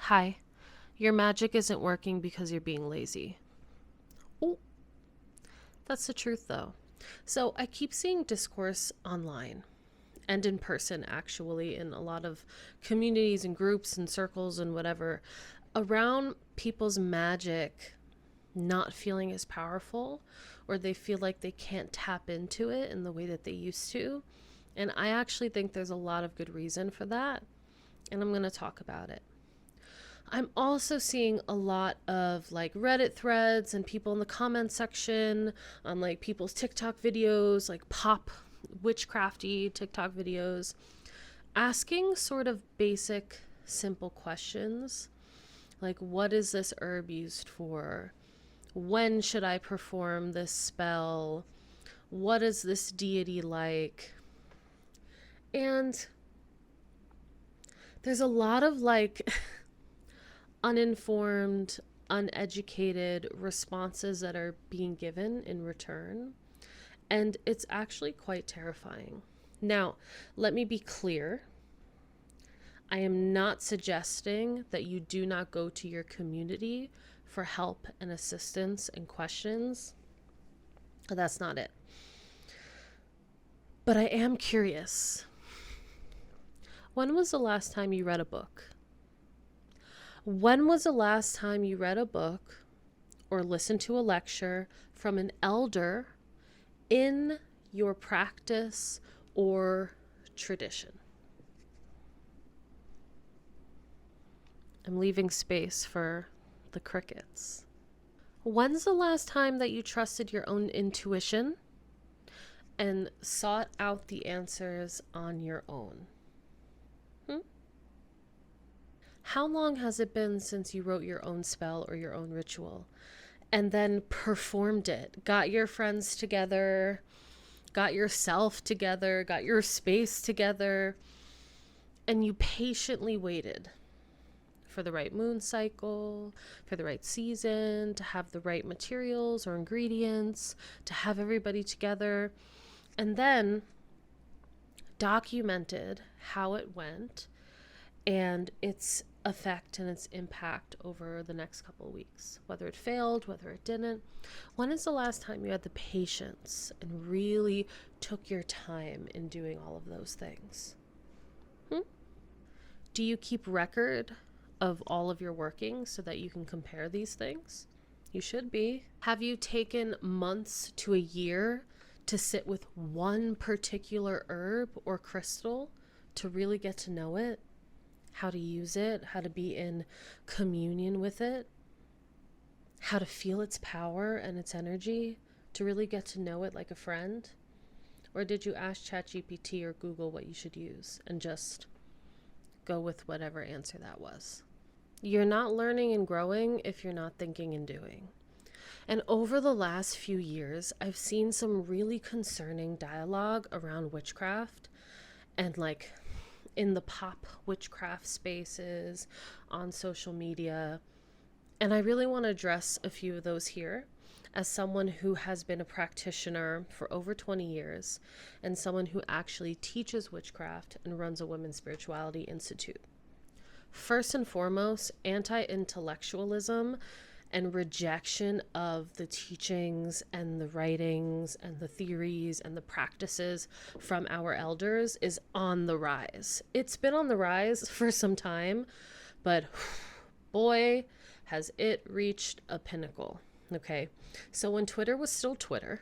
Hi, your magic isn't working because you're being lazy. Oh, that's the truth though. So I keep seeing discourse online and in person, actually, in a lot of communities and groups and circles and whatever, around people's magic not feeling as powerful, or they feel like they can't tap into it in the way that they used to. And I actually think there's a lot of good reason for that. And I'm going to talk about it. I'm also seeing a lot of like Reddit threads and people in the comment section on like people's TikTok videos, like pop witchcrafty TikTok videos, asking sort of basic, simple questions like, what is this herb used for? When should I perform this spell? What is this deity like? And there's a lot of like uninformed, uneducated responses that are being given in return. And it's actually quite terrifying. Now, let me be clear. I am not suggesting that you do not go to your community for help and assistance and questions. That's not it. But I am curious. When was the last time you read a book? When was the last time you read a book or listened to a lecture from an elder in your practice or tradition? I'm leaving space for the crickets. When's the last time that you trusted your own intuition and sought out the answers on your own? How long has it been since you wrote your own spell or your own ritual and then performed it? Got your friends together, got yourself together, got your space together, and you patiently waited for the right moon cycle, for the right season, to have the right materials or ingredients, to have everybody together, and then documented how it went and its effect and its impact over the next couple of weeks, whether it failed, whether it didn't. When is the last time you had the patience and really took your time in doing all of those things? Do you keep record of all of your workings so that you can compare these things? You should be. Have you taken months to a year to sit with one particular herb or crystal to really get to know it? How to use it, how to be in communion with it, how to feel its power and its energy, to really get to know it like a friend? Or did you ask ChatGPT or Google what you should use and just go with whatever answer that was? You're not learning and growing if you're not thinking and doing. And over the last few years, I've seen some really concerning dialogue around witchcraft and like in the pop witchcraft spaces on social media. And I really want to address a few of those here as someone who has been a practitioner for over 20 years and someone who actually teaches witchcraft and runs a women's spirituality institute. First and foremost, anti-intellectualism and rejection of the teachings and the writings and the theories and the practices from our elders is on the rise. It's been on the rise for some time, but boy, has it reached a pinnacle. Okay, so when Twitter was still Twitter,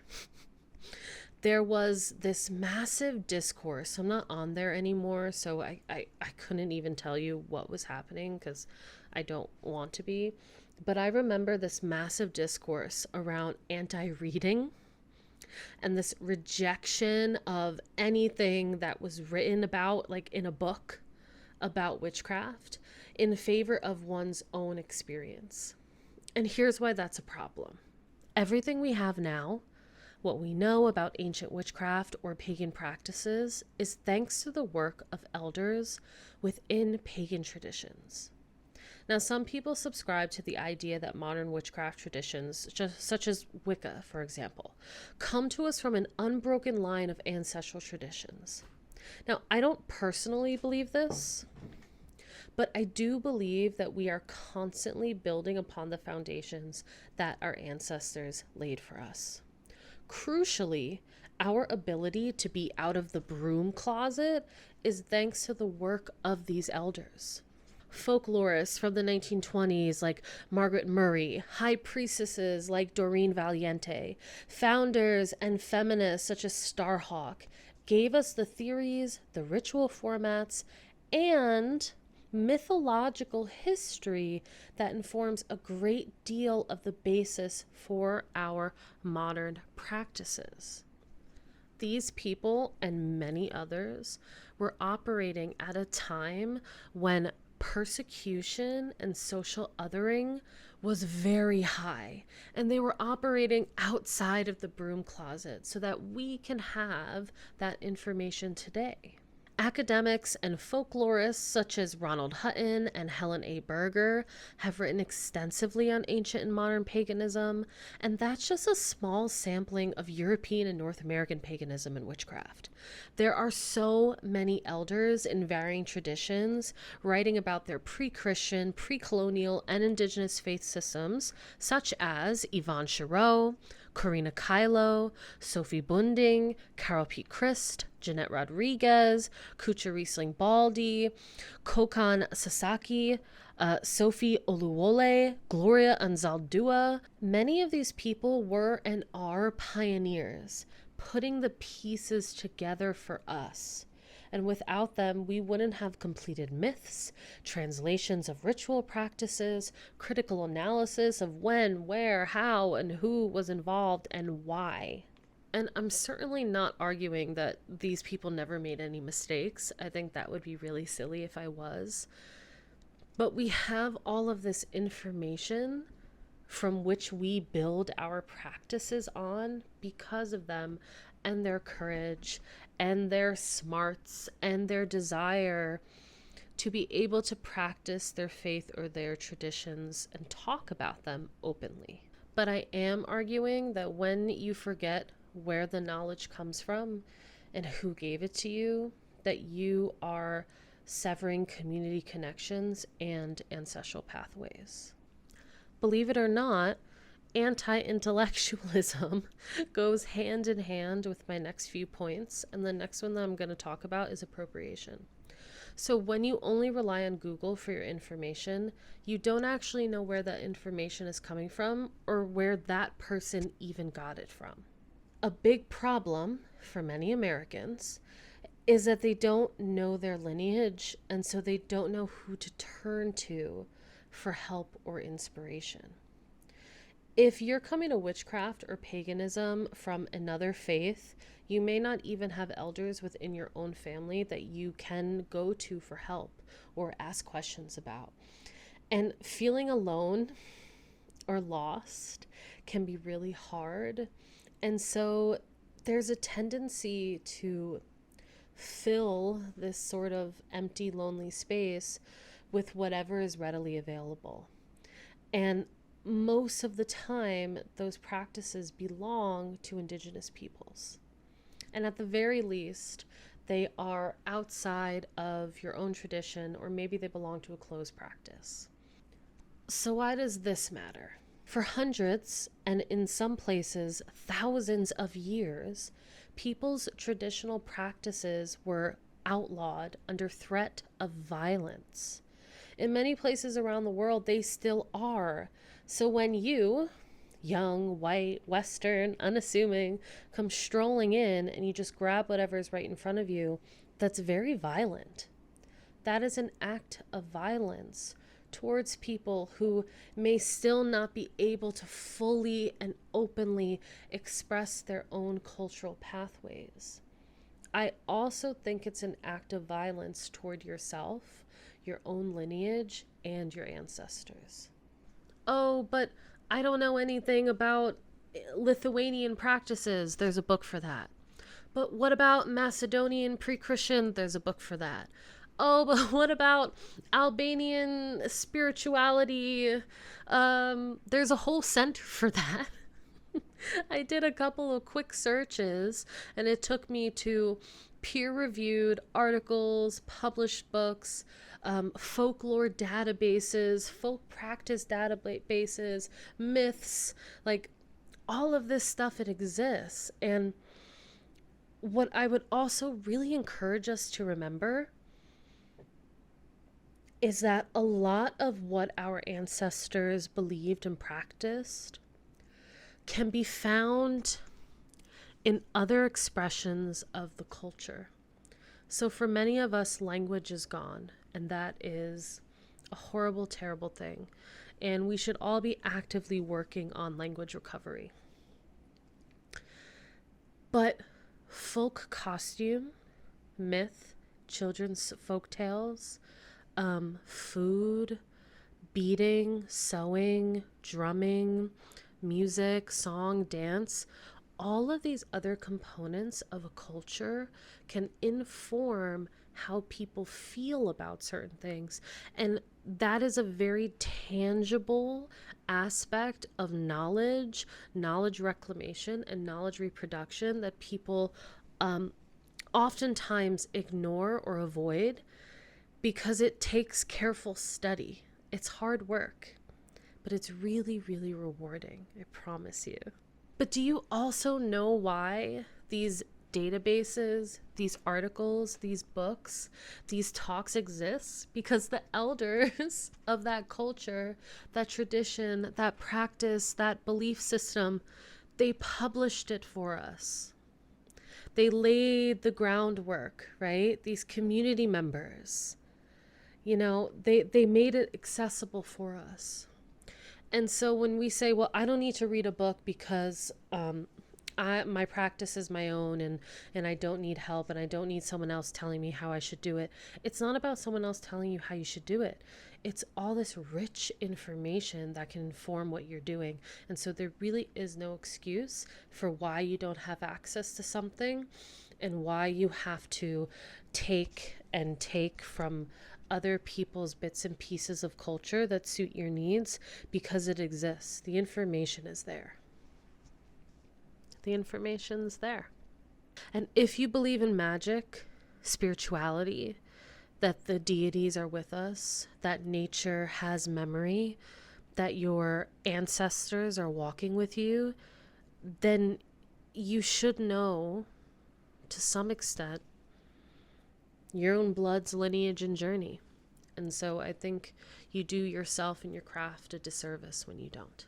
there was this massive discourse. I'm not on there anymore, so I couldn't even tell you what was happening because I don't want to be. But I remember this massive discourse around anti-reading and this rejection of anything that was written about, like in a book about witchcraft, in favor of one's own experience. And here's why that's a problem. Everything we have now, what we know about ancient witchcraft or pagan practices, is thanks to the work of elders within pagan traditions. Now, some people subscribe to the idea that modern witchcraft traditions, such as Wicca, for example, come to us from an unbroken line of ancestral traditions. Now, I don't personally believe this, But I do believe that we are constantly building upon the foundations that our ancestors laid for us. Crucially, our ability to be out of the broom closet is thanks to the work of these elders. Folklorists from the 1920s like Margaret Murray, high priestesses like Doreen Valiente, founders and feminists such as Starhawk gave us the theories, the ritual formats, and mythological history that informs a great deal of the basis for our modern practices. These people and many others were operating at a time when persecution and social othering was very high, and they were operating outside of the broom closet so that we can have that information today. Academics and folklorists such as Ronald Hutton and Helen A. Berger have written extensively on ancient and modern paganism, and that's just a small sampling of European and North American paganism and witchcraft. There are so many elders in varying traditions writing about their pre-Christian, pre-colonial, and indigenous faith systems, such as Yvonne Chirot, Corina Kylo, Sophie Bunding, Carol P. Christ, Jeanette Rodriguez, Kucha Riesling Baldi, Kokan Sasaki, Sophie Oluwole, Gloria Anzaldúa. Many of these people were and are pioneers, putting the pieces together for us. And without them, we wouldn't have completed myths, translations of ritual practices, critical analysis of when, where, how, and who was involved and why. And I'm certainly not arguing that these people never made any mistakes. I think that would be really silly if I was. But we have all of this information from which we build our practices on because of them and their courage and their smarts and their desire to be able to practice their faith or their traditions and talk about them openly. But I am arguing that when you forget where the knowledge comes from and who gave it to you, that you are severing community connections and ancestral pathways. Believe it or not, anti-intellectualism goes hand in hand with my next few points, and the next one that I'm going to talk about is appropriation. So when you only rely on Google for your information, you don't actually know where that information is coming from or where that person even got it from. A big problem for many Americans is that they don't know their lineage, and so they don't know who to turn to for help or inspiration. If you're coming to witchcraft or paganism from another faith, you may not even have elders within your own family that you can go to for help or ask questions about. And feeling alone or lost can be really hard. And so there's a tendency to fill this sort of empty, lonely space with whatever is readily available. And most of the time, those practices belong to indigenous peoples. And at the very least, they are outside of your own tradition, or maybe they belong to a closed practice. So why does this matter? For hundreds, and in some places, thousands of years, people's traditional practices were outlawed under threat of violence. In many places around the world, they still are. So when you, young, white, Western, unassuming, come strolling in and you just grab whatever is right in front of you, that's very violent. That is an act of violence towards people who may still not be able to fully and openly express their own cultural pathways. I also think it's an act of violence toward yourself, your own lineage, and your ancestors. Oh, but I don't know anything about Lithuanian practices. There's a book for that. But what about Macedonian pre-Christian? There's a book for that. Oh, but what about Albanian spirituality? There's a whole center for that. I did a couple of quick searches, and it took me to peer-reviewed articles, published books, folklore databases, folk practice databases, myths, like all of this stuff, it exists. And what I would also really encourage us to remember is that a lot of what our ancestors believed and practiced can be found in other expressions of the culture. So for many of us, language is gone, and that is a horrible, terrible thing. And we should all be actively working on language recovery. But folk costume, myth, children's folk tales, food, beading, sewing, drumming, music, song, dance, all of these other components of a culture can inform how people feel about certain things. And that is a very tangible aspect of knowledge reclamation, and knowledge reproduction that people oftentimes ignore or avoid because it takes careful study. It's hard work, but it's really, really rewarding, I promise you. But do you also know why these databases, these articles, these books, these talks exist? Because the elders of that culture, that tradition, that practice, that belief system, they published it for us. They laid the groundwork, right? These community members, you know, they made it accessible for us. And so when we say, well, I don't need to read a book because my practice is my own, and I don't need help, and I don't need someone else telling me how I should do it. It's not about someone else telling you how you should do it. It's all this rich information that can inform what you're doing. And so there really is no excuse for why you don't have access to something and why you have to take from other people's bits and pieces of culture that suit your needs, because it exists. The information is there. The information's there. And if you believe in magic, spirituality, that the deities are with us, that nature has memory, that your ancestors are walking with you, then you should know, to some extent, your own blood's lineage and journey. And so I think you do yourself and your craft a disservice when you don't.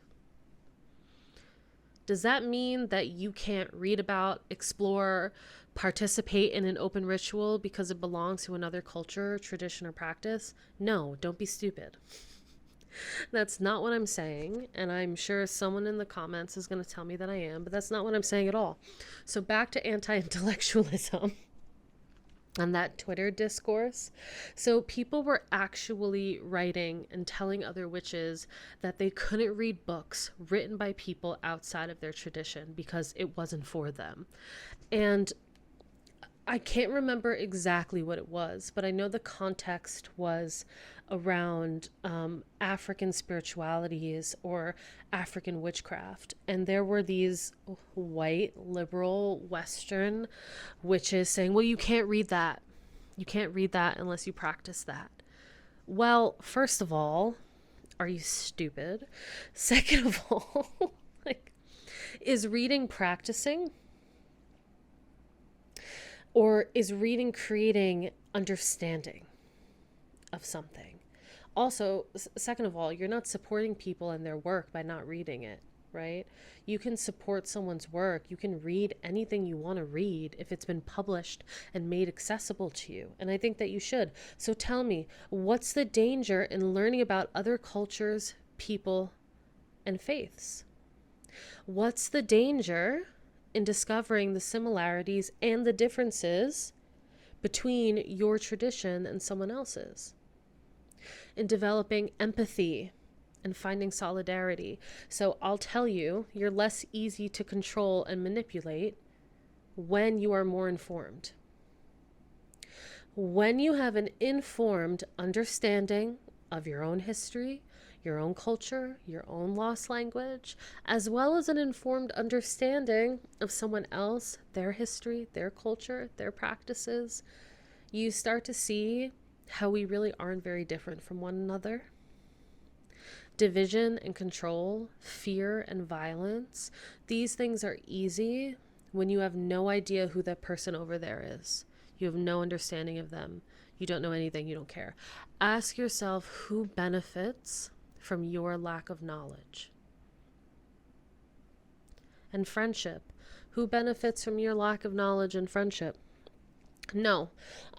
Does that mean that you can't read about, explore, participate in an open ritual because it belongs to another culture, tradition, or practice? No, don't be stupid. That's not what I'm saying, and I'm sure someone in the comments is going to tell me that I am, but that's not what I'm saying at all. So back to anti-intellectualism and that Twitter discourse. So people were actually writing and telling other witches that they couldn't read books written by people outside of their tradition because it wasn't for them. And I can't remember exactly what it was, but I know the context was around African spiritualities or African witchcraft. And there were these white, liberal, Western witches saying, well, you can't read that. You can't read that unless you practice that. Well, first of all, are you stupid? Second of all, is reading practicing? Or is reading creating understanding of something? Also, second of all, you're not supporting people and their work by not reading it, right? You can support someone's work. You can read anything you want to read if it's been published and made accessible to you. And I think that you should. So tell me, what's the danger in learning about other cultures, people, and faiths? What's the danger in discovering the similarities and the differences between your tradition and someone else's? In developing empathy and finding solidarity. So I'll tell you, you're less easy to control and manipulate when you are more informed. When you have an informed understanding of your own history, your own culture, your own lost language, as well as an informed understanding of someone else, their history, their culture, their practices, you start to see how we really aren't very different from one another. Division and control, fear and violence, these things are easy when you have no idea who that person over there is. You have no understanding of them. You don't know anything. You don't care. Ask yourself who benefits from your lack of knowledge. And friendship. Who benefits from your lack of knowledge and friendship? No,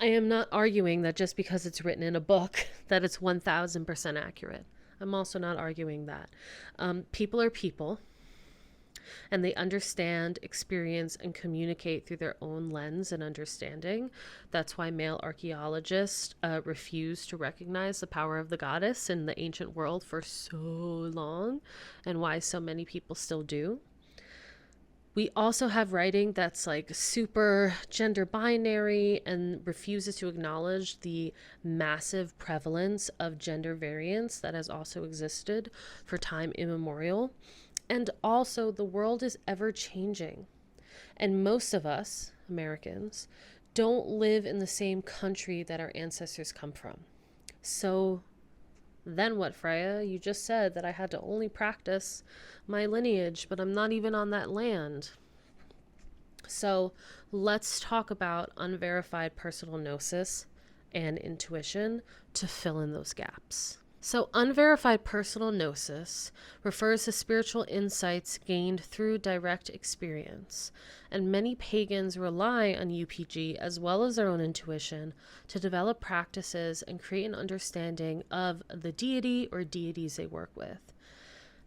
I am not arguing that just because it's written in a book that it's 1000% accurate. I'm also not arguing that. People are people, and they understand, experience, and communicate through their own lens and understanding. That's why male archaeologists refused to recognize the power of the goddess in the ancient world for so long, and why so many people still do. We also have writing that's like super gender binary and refuses to acknowledge the massive prevalence of gender variance that has also existed for time immemorial. And also, the world is ever changing. And most of us, Americans, don't live in the same country that our ancestors come from. So then what, Freya? You just said that I had to only practice my lineage, but I'm not even on that land. So let's talk about unverified personal gnosis and intuition to fill in those gaps. So unverified personal gnosis refers to spiritual insights gained through direct experience, and many pagans rely on UPG as well as their own intuition to develop practices and create an understanding of the deity or deities they work with.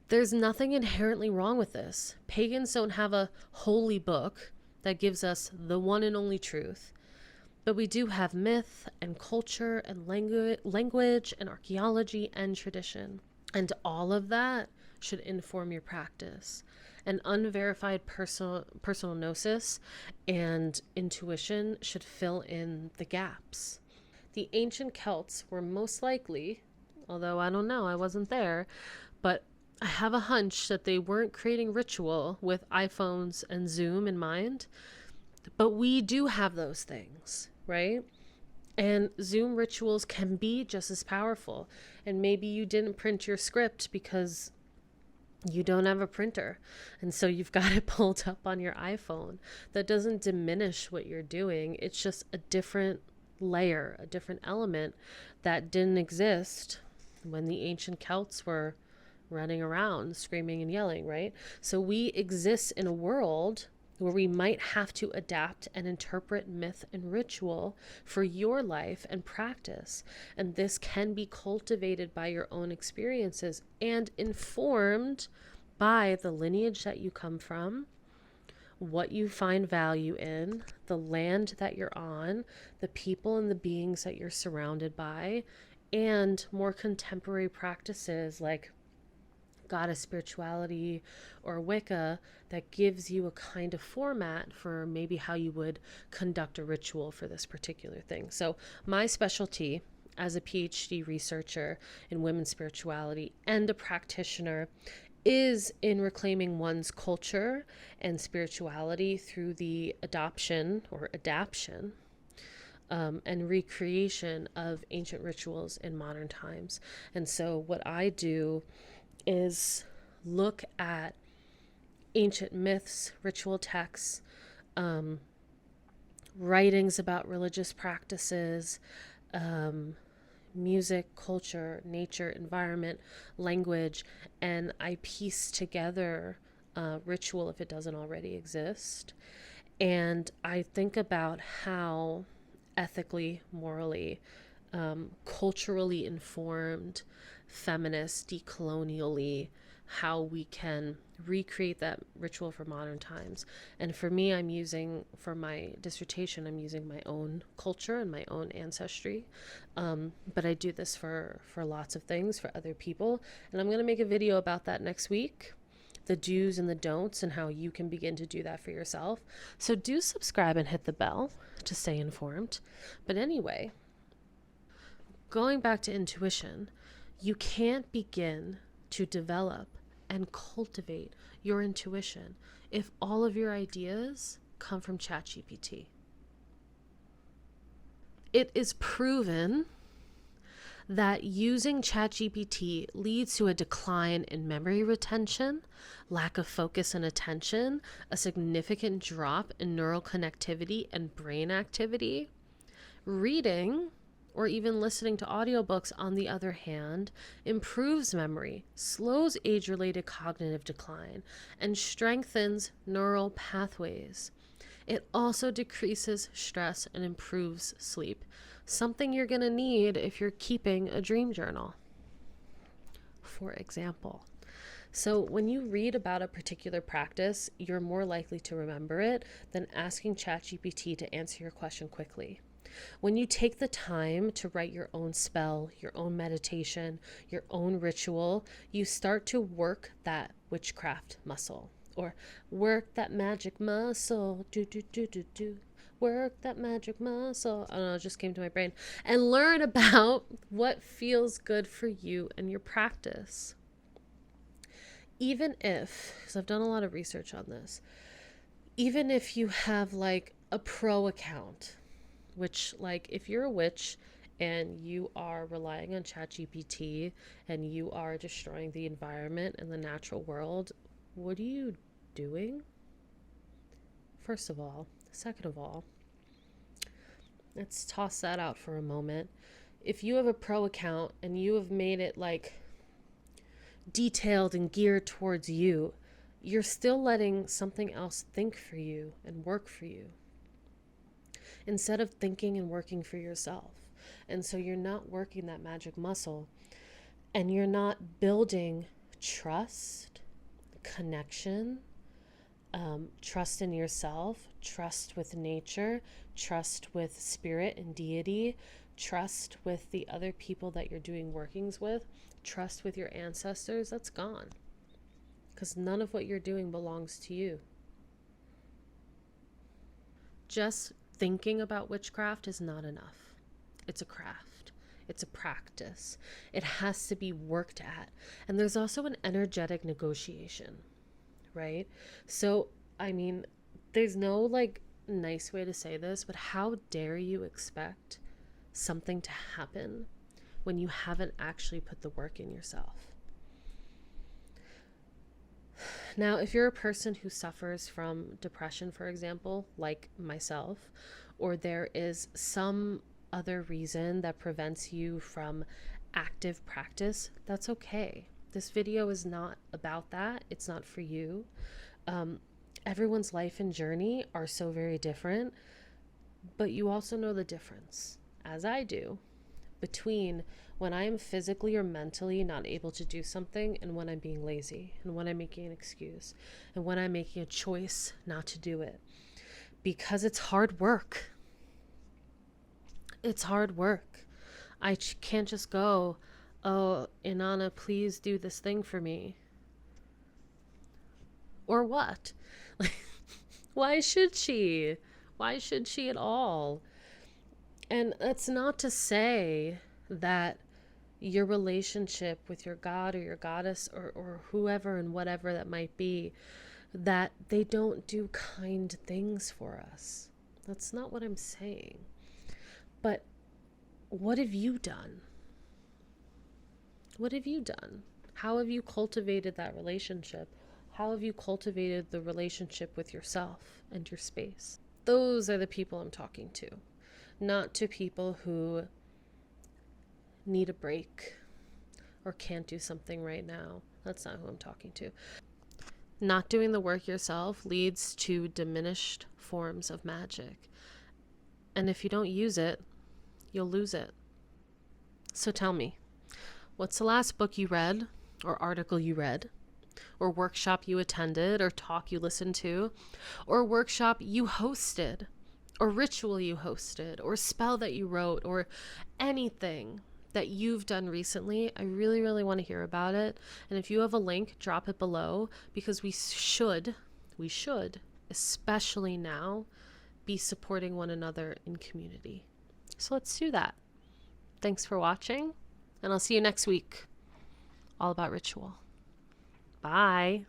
There's nothing inherently wrong with this. Pagans don't have a holy book that gives us the one and only truth. But we do have myth and culture and language and archaeology and tradition. And all of that should inform your practice. And unverified personal gnosis and intuition should fill in the gaps. The ancient Celts were most likely, although I don't know, I wasn't there, but I have a hunch that they weren't creating ritual with iPhones and Zoom in mind. But we do have those things, right? And Zoom rituals can be just as powerful. And maybe you didn't print your script because you don't have a printer. And so you've got it pulled up on your iPhone. That doesn't diminish what you're doing. It's just a different layer, a different element that didn't exist when the ancient Celts were running around screaming and yelling, right? So we exist in a world where we might have to adapt and interpret myth and ritual for your life and practice. And this can be cultivated by your own experiences and informed by the lineage that you come from, what you find value in, the land that you're on, the people and the beings that you're surrounded by, and more contemporary practices like goddess spirituality or Wicca that gives you a kind of format for maybe how you would conduct a ritual for this particular thing. So my specialty as a PhD researcher in women's spirituality and a practitioner is in reclaiming one's culture and spirituality through the adoption or adaption and recreation of ancient rituals in modern times. And so what I do is look at ancient myths, ritual texts, writings about religious practices, music, culture, nature, environment, language, and I piece together ritual if it doesn't already exist. And I think about how ethically, morally, culturally informed, feminist, decolonially, how we can recreate that ritual for modern times. And for me, for my dissertation, I'm using my own culture and my own ancestry. But I do this for lots of things, for other people. And I'm going to make a video about that next week, the do's and the don'ts, and how you can begin to do that for yourself. So do subscribe and hit the bell to stay informed. But anyway, going back to intuition, You can't begin to develop and cultivate your intuition if all of your ideas come from ChatGPT. It is proven that using ChatGPT leads to a decline in memory retention, lack of focus and attention, a significant drop in neural connectivity and brain activity. Reading or even listening to audiobooks, on the other hand, improves memory, slows age-related cognitive decline, and strengthens neural pathways. It also decreases stress and improves sleep, something you're going to need if you're keeping a dream journal, for example. So when you read about a particular practice, you're more likely to remember it than asking ChatGPT to answer your question quickly. When you take the time to write your own spell, your own meditation, your own ritual, you start to work that witchcraft muscle, or work that magic muscle, work that magic muscle. I don't know, it just came to my brain. And learn about what feels good for you and your practice. Even if, because I've done a lot of research on this, even if you have like a pro account, which, like, if you're a witch and you are relying on ChatGPT and you are destroying the environment and the natural world, what are you doing? First of all. Second of all, let's toss that out for a moment. If you have a pro account and you have made it like detailed and geared towards you, you're still letting something else think for you and work for you, instead of thinking and working for yourself. And so you're not working that magic muscle, and you're not building trust, connection, trust in yourself, trust with nature, trust with spirit and deity, trust with the other people that you're doing workings with, trust with your ancestors. That's gone, because none of what you're doing belongs to you. Just thinking about witchcraft is not enough. It's a craft. It's a practice. It has to be worked at. And there's also an energetic negotiation, right? So, I mean, there's no like nice way to say this, but how dare you expect something to happen when you haven't actually put the work in yourself? Now, if you're a person who suffers from depression, for example, like myself, or there is some other reason that prevents you from active practice, that's okay. This video is not about that. It's not for you. Everyone's life and journey are so very different, but you also know the difference, as I do, between when I am physically or mentally not able to do something and when I'm being lazy, and when I'm making an excuse, and when I'm making a choice not to do it. Because it's hard work. It's hard work. I can't just go, oh, Inanna, please do this thing for me. Or what? Like, why should she? Why should she at all? And that's not to say that your relationship with your god or your goddess or whoever and whatever that might be, that they don't do kind things for us. That's not what I'm saying. But what have you done? What have you done? How have you cultivated that relationship? How have you cultivated the relationship with yourself and your space? Those are the people I'm talking to. Not to people who need a break or can't do something right now. That's not who I'm talking to. Not doing the work yourself leads to diminished forms of magic. And if you don't use it, you'll lose it. So tell me, what's the last book you read, or article you read, or workshop you attended, or talk you listened to, or workshop you hosted, or ritual you hosted, or spell that you wrote, or anything that you've done recently? I really, really want to hear about it. And if you have a link, drop it below, because we should, especially now, be supporting one another in community. So let's do that. Thanks for watching. And I'll see you next week. All about ritual. Bye.